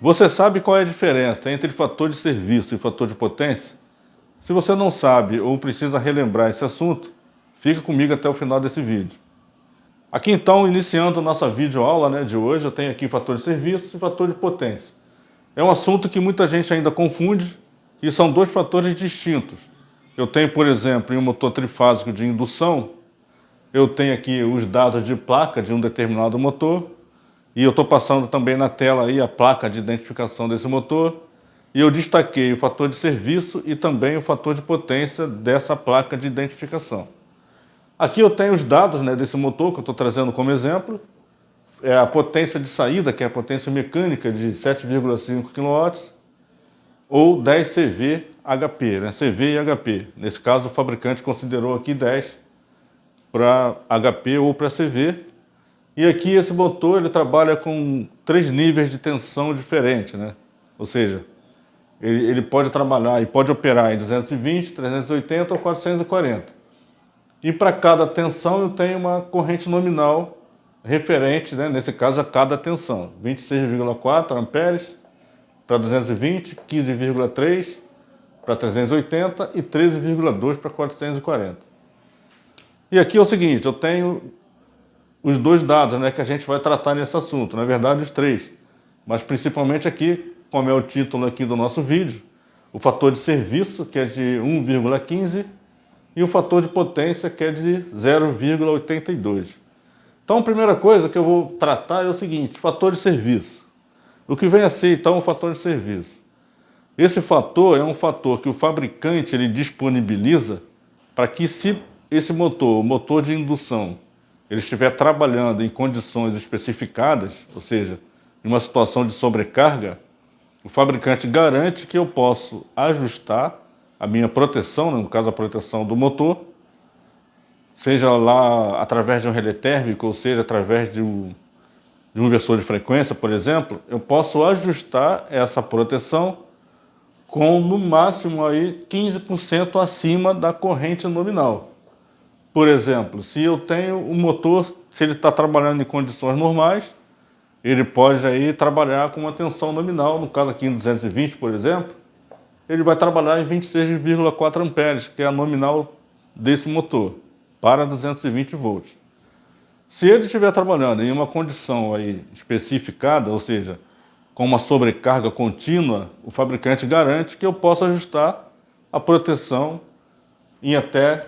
Você sabe qual é a diferença entre fator de serviço e fator de potência? Se você não sabe ou precisa relembrar esse assunto, fica comigo até o final desse vídeo. Aqui então, iniciando nossa videoaula, de hoje, eu tenho aqui fator de serviço e fator de potência. É um assunto que muita gente ainda confunde e são dois fatores distintos. Eu tenho, por exemplo, em um motor trifásico de indução, eu tenho aqui os dados de placa de um determinado motor, e eu estou passando também na tela aí a placa de identificação desse motor, e eu destaquei o fator de serviço e também o fator de potência dessa placa de identificação. Aqui eu tenho os dados desse motor que eu estou trazendo como exemplo, é a potência de saída, que é a potência mecânica de 7,5 kW, ou 10 CV HP, CV e HP. Nesse caso o fabricante considerou aqui 10 para HP ou para CV. E aqui esse motor ele trabalha com 3 níveis de tensão diferentes, Ou seja, ele pode trabalhar e pode operar em 220, 380 ou 440. E para cada tensão eu tenho uma corrente nominal referente, nesse caso a cada tensão. 26,4 amperes para 220, 15,3 para 380 e 13,2 para 440. E aqui é o seguinte, eu tenho os dois dados que a gente vai tratar nesse assunto, na verdade os três, mas principalmente aqui, como é o título aqui do nosso vídeo, o fator de serviço, que é de 1,15, e o fator de potência, que é de 0,82. Então a primeira coisa que eu vou tratar é o seguinte, fator de serviço. O que vem a ser então o fator de serviço? Esse fator é um fator que o fabricante ele disponibiliza para que se esse motor, o motor de indução, ele estiver trabalhando em condições especificadas, ou seja, em uma situação de sobrecarga, o fabricante garante que eu posso ajustar a minha proteção, no caso a proteção do motor, seja lá através de um relé térmico, ou seja, através de um inversor de frequência, por exemplo, eu posso ajustar essa proteção com no máximo aí 15% acima da corrente nominal. Por exemplo, se eu tenho um motor, se ele está trabalhando em condições normais, ele pode aí trabalhar com uma tensão nominal, no caso aqui em 220, por exemplo, ele vai trabalhar em 26,4 amperes, que é a nominal desse motor, para 220 volts. Se ele estiver trabalhando em uma condição aí especificada, ou seja, com uma sobrecarga contínua, o fabricante garante que eu possa ajustar a proteção em até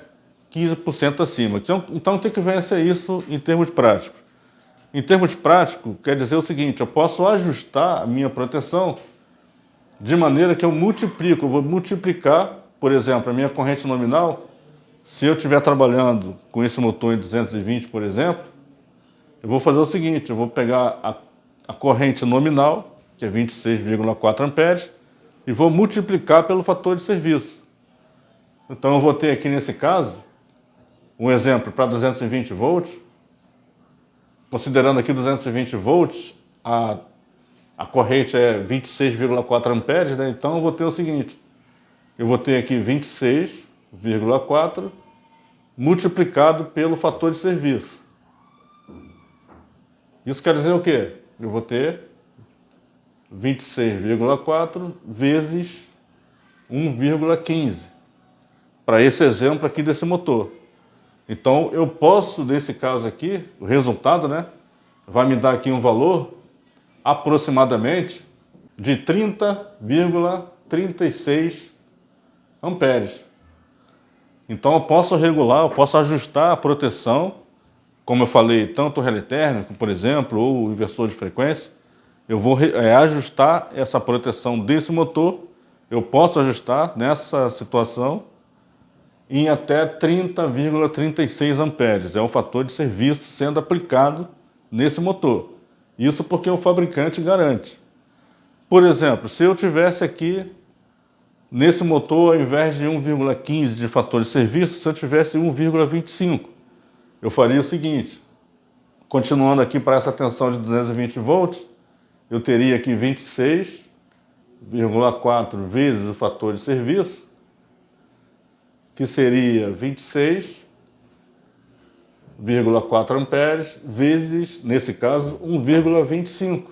15% acima. Então, o que vem a ser isso em termos práticos? Em termos práticos, quer dizer o seguinte, eu posso ajustar a minha proteção de maneira que eu vou multiplicar, por exemplo, a minha corrente nominal, se eu estiver trabalhando com esse motor em 220, por exemplo, eu vou fazer o seguinte, eu vou pegar a corrente nominal, que é 26,4 amperes, e vou multiplicar pelo fator de serviço. Então eu vou ter aqui nesse caso, um exemplo para 220 volts, considerando aqui 220 volts, a corrente é 26,4 amperes, então eu vou ter o seguinte, eu vou ter aqui 26,4 multiplicado pelo fator de serviço. Isso quer dizer o quê? Eu vou ter 26,4 vezes 1,15, para esse exemplo aqui desse motor. Então eu posso, nesse caso aqui, o resultado vai me dar aqui um valor aproximadamente de 30,36 amperes. Então eu posso regular, eu posso ajustar a proteção, como eu falei, tanto o relé térmico, por exemplo, ou o inversor de frequência, eu vou ajustar essa proteção desse motor, eu posso ajustar nessa situação em até 30,36 amperes. É um fator de serviço sendo aplicado nesse motor. Isso porque o fabricante garante. Por exemplo, se eu tivesse aqui, nesse motor, ao invés de 1,15 de fator de serviço, se eu tivesse 1,25, eu faria o seguinte, continuando aqui para essa tensão de 220 volts, eu teria aqui 26,4 vezes o fator de serviço, que seria 26,4 amperes vezes, nesse caso, 1,25.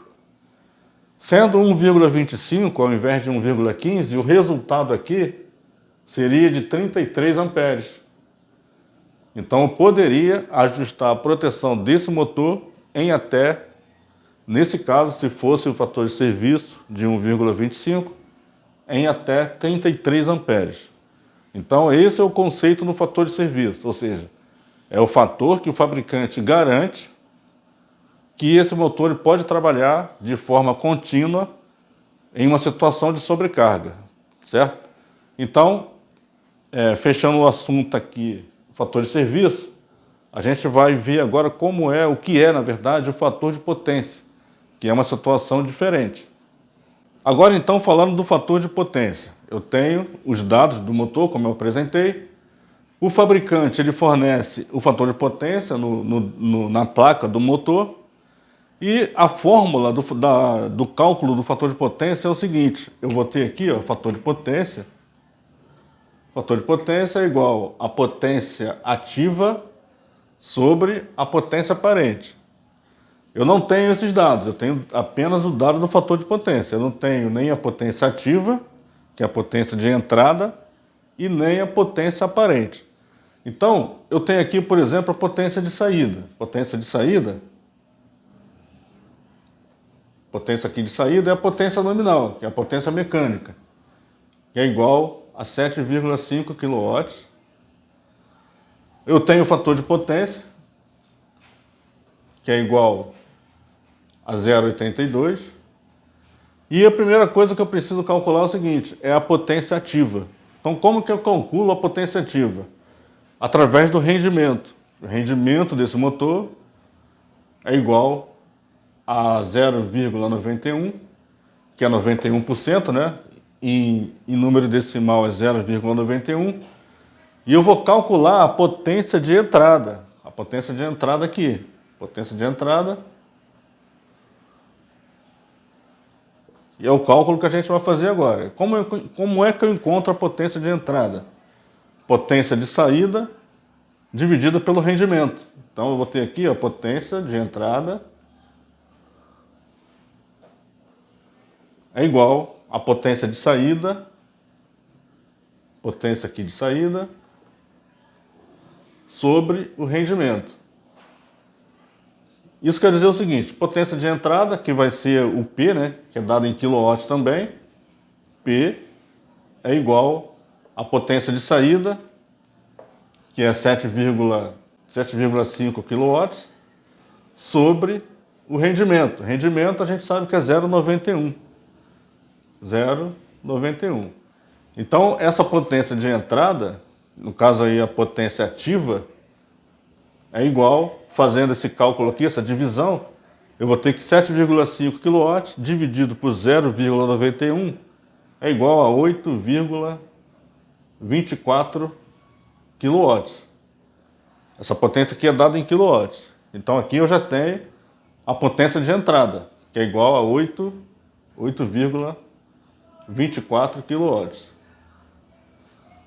Sendo 1,25 ao invés de 1,15, o resultado aqui seria de 33 amperes. Então eu poderia ajustar a proteção desse motor em até, nesse caso, se fosse o fator de serviço de 1,25, em até 33 amperes. Então esse é o conceito no fator de serviço, ou seja, é o fator que o fabricante garante que esse motor pode trabalhar de forma contínua em uma situação de sobrecarga, certo? Então, fechando o assunto aqui, o fator de serviço, a gente vai ver agora o que é, na verdade, o fator de potência, que é uma situação diferente. Agora, então, falando do fator de potência, eu tenho os dados do motor, como eu apresentei. O fabricante ele fornece o fator de potência na placa do motor. E a fórmula do cálculo do fator de potência é o seguinte: eu vou ter aqui o fator de potência. O fator de potência é igual a potência ativa sobre a potência aparente. Eu não tenho esses dados, eu tenho apenas o dado do fator de potência. Eu não tenho nem a potência ativa, que é a potência de entrada, e nem a potência aparente. Então, eu tenho aqui, por exemplo, a potência de saída. Potência aqui de saída é a potência nominal, que é a potência mecânica, que é igual a 7,5 kW. Eu tenho o fator de potência, que é igual a 0,82. E a primeira coisa que eu preciso calcular é o seguinte, é a potência ativa. Então, como que eu calculo a potência ativa? Através do rendimento. O rendimento desse motor é igual a 0,91, que é 91%, né? Em número decimal é 0,91. E eu vou calcular a potência de entrada. A potência de entrada aqui. Potência de entrada. E é o cálculo que a gente vai fazer agora. Como é que eu encontro a potência de entrada? Potência de saída dividida pelo rendimento. Então eu vou ter aqui a potência de entrada é igual a potência de saída, potência aqui de saída, sobre o rendimento. Isso quer dizer o seguinte, potência de entrada, que vai ser o P, né, que é dado em quilowatts também, P é igual a potência de saída, que é 7,5 kW, sobre o rendimento. Rendimento a gente sabe que é 0,91. 0,91. Então, essa potência de entrada, no caso aí a potência ativa, é igual, fazendo esse cálculo aqui, essa divisão, eu vou ter que 7,5 kW dividido por 0,91 é igual a 8,24 kW. Essa potência aqui é dada em quilowatts. Então aqui eu já tenho a potência de entrada, que é igual a 8,24 kW.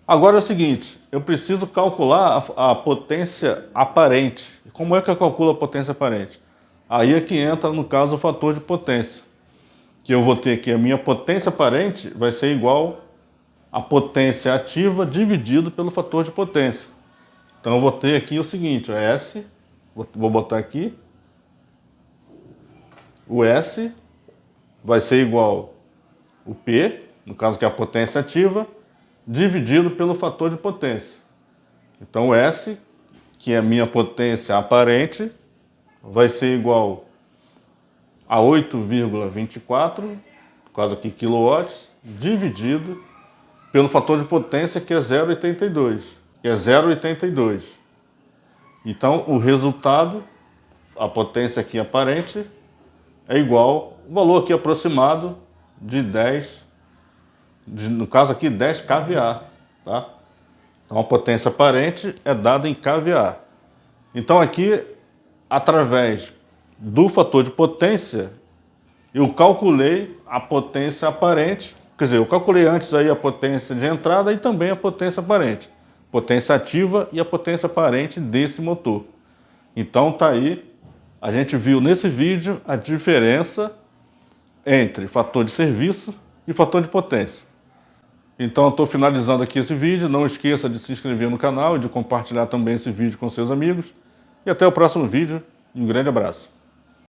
Agora é o seguinte, eu preciso calcular a potência aparente. Como é que eu calculo a potência aparente? Aí é que entra, no caso, o fator de potência. Que eu vou ter aqui a minha potência aparente vai ser igual a potência ativa dividido pelo fator de potência. Então eu vou ter aqui o seguinte, o S, vou botar aqui, o S vai ser igual o P, no caso que é a potência ativa, dividido pelo fator de potência. Então o S, que é a minha potência aparente, vai ser igual a 8,24, no caso aqui quilowatts, dividido pelo fator de potência que é 0,82. Que é 0,82. Então, o resultado, a potência aqui aparente, é igual, o valor aqui aproximado de 10, no caso aqui 10 kVA, tá? Então, a potência aparente é dada em kVA. Então, aqui, através do fator de potência, eu calculei a potência aparente, quer dizer, eu calculei antes aí a potência de entrada e também a potência aparente. Potência ativa e a potência aparente desse motor. Então tá aí, a gente viu nesse vídeo a diferença entre fator de serviço e fator de potência. Então eu estou finalizando aqui esse vídeo, não esqueça de se inscrever no canal e de compartilhar também esse vídeo com seus amigos. E até o próximo vídeo, e um grande abraço.